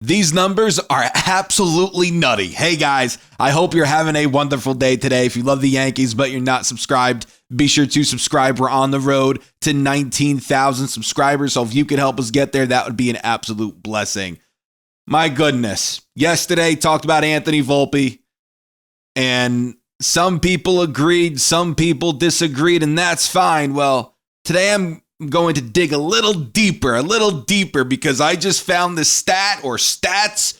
These numbers are absolutely nutty. Hey guys, I hope you're having a wonderful day today. If you love the Yankees but you're not subscribed, be sure to subscribe. We're on the road to 19,000 subscribers. So if you could help us get there, that would be an absolute blessing. My goodness. Yesterday talked about Anthony Volpe, and some people agreed, some people disagreed, and that's fine. Well, today I'm going to dig a little deeper because I just found this stat or stats.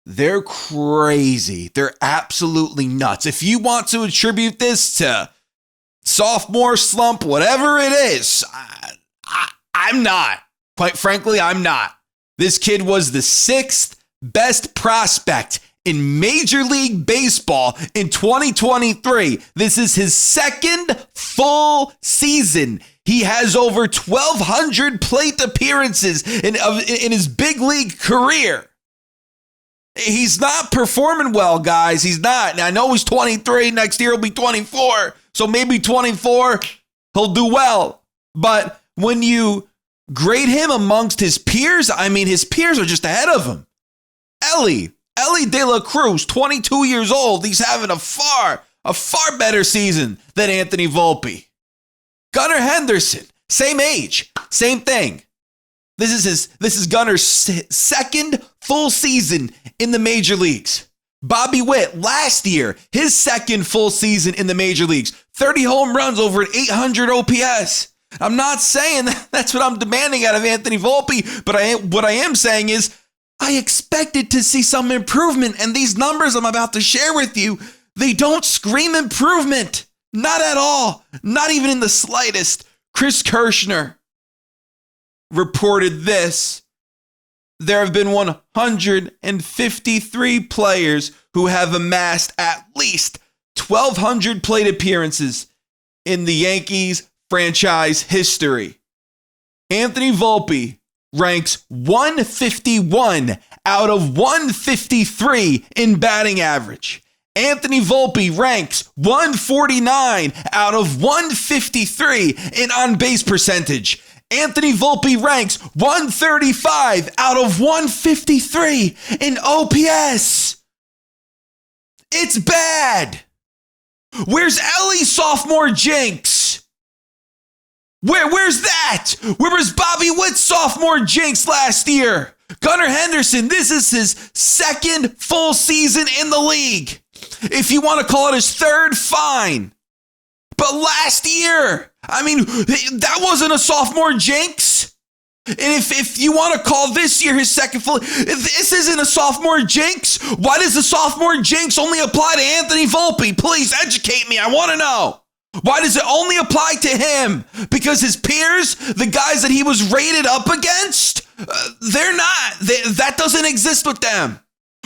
They're crazy. They're absolutely nuts. If you want to attribute this to sophomore slump, whatever it is, I'm not. Quite frankly, I'm not. This kid was the 6th best prospect in Major League Baseball in 2023. This is his 2nd full season. He has over 1,200 plate appearances in his big league career. He's not performing well, guys. He's not. Now, I know he's 23. Next year he'll be 24. So maybe 24, he'll do well. But when you grade him amongst his peers, I mean, his peers are just ahead of him. Ellie De La Cruz, 22 years old. He's having a far better season than Anthony Volpe. Gunnar Henderson, same age, same thing. This is Gunner's 2nd full season in the major leagues. Bobby Witt, last year, his 2nd full season in the major leagues. 30 home runs, over an 800 OPS. I'm not saying that's what I'm demanding out of Anthony Volpe, but what I am saying is I expected to see some improvement, and these numbers I'm about to share with you, they don't scream improvement. Not at all. Not even in the slightest. Chris Kirschner reported this. There have been 153 players who have amassed at least 1,200 plate appearances in the Yankees franchise history. Anthony Volpe ranks 151 out of 153 in batting average. Anthony Volpe ranks 149 out of 153 in on-base percentage. Anthony Volpe ranks 135 out of 153 in OPS. It's bad. Where's Ellie's sophomore jinx? Where's that? Where was Bobby Witt's sophomore jinx last year? Gunnar Henderson, this is his 2nd full season in the league. If you want to call it his 3rd, fine. But last year, I mean, that wasn't a sophomore jinx. And if you want to call this year his 2nd full, if this isn't a sophomore jinx, why does the sophomore jinx only apply to Anthony Volpe? Please educate me. I want to know. Why does it only apply to him? Because his peers, the guys that he was rated up against, they're not. That doesn't exist with them.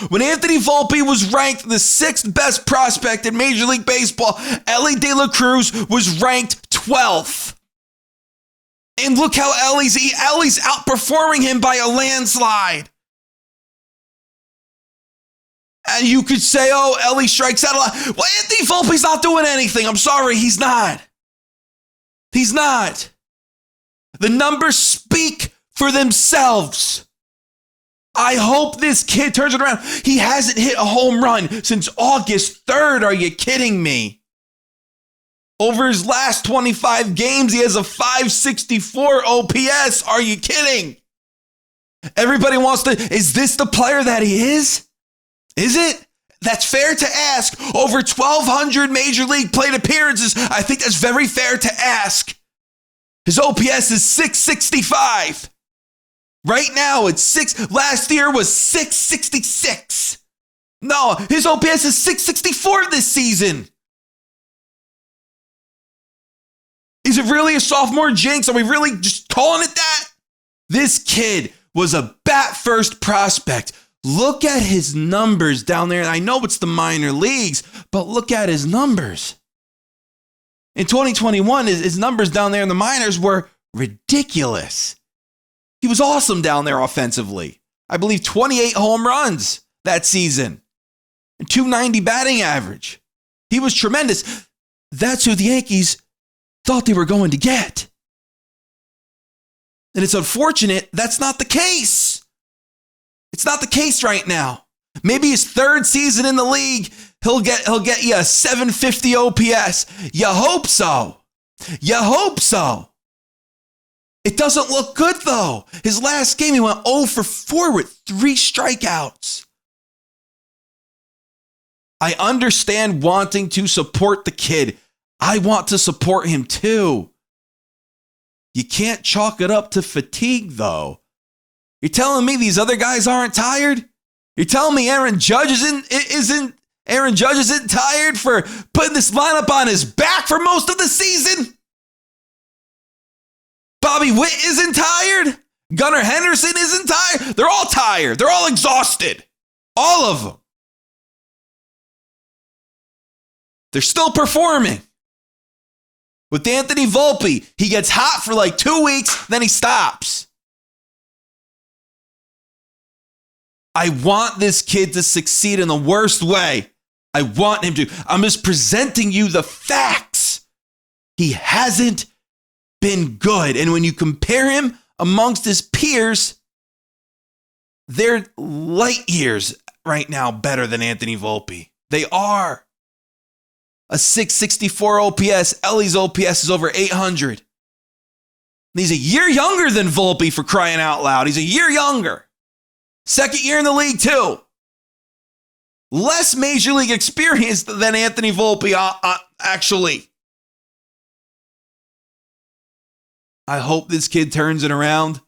When Anthony Volpe was ranked the 6th best prospect in Major League Baseball, Ellie De La Cruz was ranked 12th. And look how Ellie's outperforming him by a landslide. And you could say, oh, Ellie strikes out a lot. Well, Anthony Volpe's not doing anything. I'm sorry, he's not. He's not. The numbers speak for themselves. I hope this kid turns it around. He hasn't hit a home run since August 3rd. Are you kidding me? Over his last 25 games, he has a 564 OPS. Are you kidding? Everybody wants to, is this the player that he is? Is it? That's fair to ask. Over 1,200 major league plate appearances. I think that's very fair to ask. His OPS is 665. Right now, it's 6. Last year was 666. No, his OPS is 664 this season. Is it really a sophomore jinx? Are we really just calling it that? This kid was a bat-first prospect. Look at his numbers down there. I know it's the minor leagues, but look at his numbers. In 2021, his numbers down there in the minors were ridiculous. He was awesome down there offensively. I believe 28 home runs that season and 290 batting average. He was tremendous. That's who the Yankees thought they were going to get. And it's unfortunate that's not the case. It's not the case right now. Maybe his third season in the league, he'll get you a 750 OPS. You hope so. You hope so. It doesn't look good, though. His last game, he went 0 for 4 with 3 strikeouts. I understand wanting to support the kid. I want to support him too. You can't chalk it up to fatigue, though. You're telling me these other guys aren't tired? You're telling me Aaron Judge isn't tired for putting this lineup on his back for most of the season? Bobby Witt isn't tired? Gunnar Henderson isn't tired? They're all tired. They're all exhausted. All of them. They're still performing. With Anthony Volpe, he gets hot for like 2 weeks, then he stops. I want this kid to succeed in the worst way. I want him to. I'm just presenting you the facts. He hasn't been good. And when you compare him amongst his peers, they're light years right now better than Anthony Volpe. They are. A 664 OPS. Ellie's OPS is over 800. And he's a year younger than Volpe, for crying out loud. He's a year younger. Second year in the league, too. Less major league experience than Anthony Volpe, actually. I hope this kid turns it around.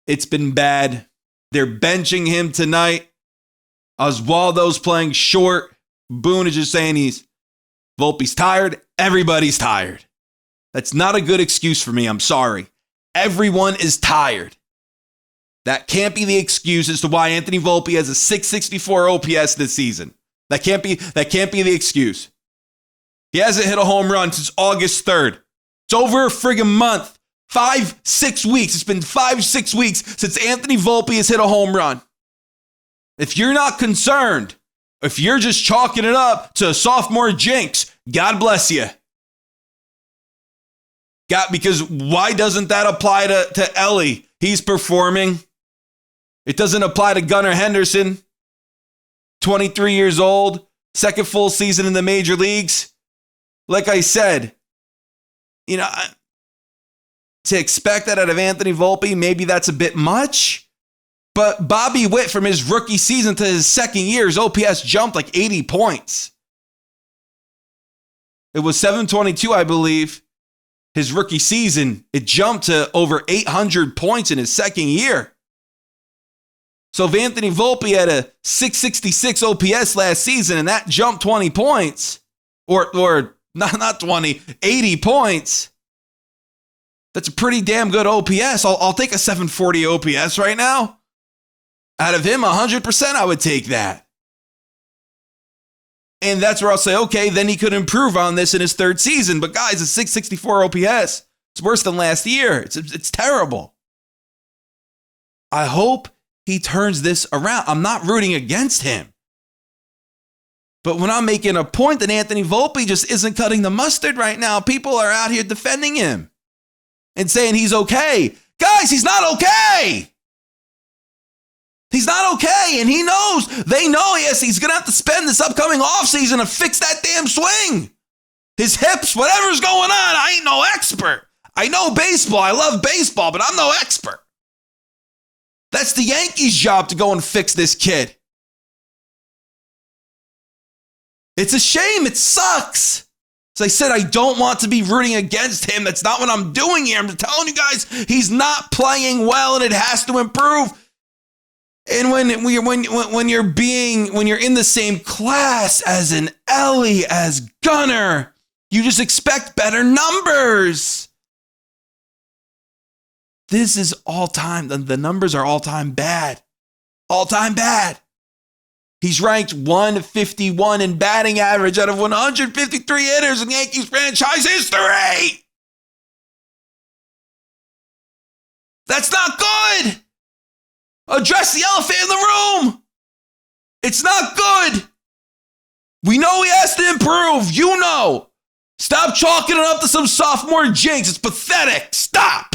It's been bad. They're benching him tonight. Oswaldo's playing short. Boone is just saying Volpe's tired. Everybody's tired. That's not a good excuse for me. I'm sorry. Everyone is tired. That can't be the excuse as to why Anthony Volpe has a 664 OPS this season. That can't be the excuse. He hasn't hit a home run since August 3rd. It's over a friggin' month. 5-6 weeks. It's been 5-6 weeks since Anthony Volpe has hit a home run. If you're not concerned, if you're just chalking it up to a sophomore jinx, God bless you. Because why doesn't that apply to Ellie? He's performing. It doesn't apply to Gunnar Henderson, 23 years old, second full season in the major leagues. Like I said, to expect that out of Anthony Volpe, maybe that's a bit much. But Bobby Witt, from his rookie season to his second year, his OPS jumped like 80 points. It was 722, I believe. His rookie season, it jumped to over 800 points in his second year. So if Anthony Volpe had a 666 OPS last season and that jumped 20 points, or not 20, 80 points, that's a pretty damn good OPS. I'll take a 740 OPS right now. Out of him, 100%, I would take that. And that's where I'll say, okay, then he could improve on this in his third season. But guys, a 664 OPS, it's worse than last year. It's terrible. I hope he turns this around. I'm not rooting against him. But when I'm making a point that Anthony Volpe just isn't cutting the mustard right now, people are out here defending him and saying he's okay. Guys, he's not okay. He's not okay, and he knows. They know, yes, he's going to have to spend this upcoming offseason to fix that damn swing. His hips, whatever's going on, I ain't no expert. I know baseball. I love baseball, but I'm no expert. That's the Yankees' job to go and fix this kid. It's a shame. It sucks. As I said, I don't want to be rooting against him. That's not what I'm doing here. I'm telling you guys, he's not playing well, and it has to improve. And when you're in the same class as an Ellie, as Gunnar, you just expect better numbers. This is all time. The numbers are all time bad. All time bad. He's ranked 151 in batting average out of 153 hitters in Yankees franchise history. That's not good. Address the elephant in the room. It's not good. We know he has to improve. You know. Stop chalking it up to some sophomore jinx. It's pathetic. Stop.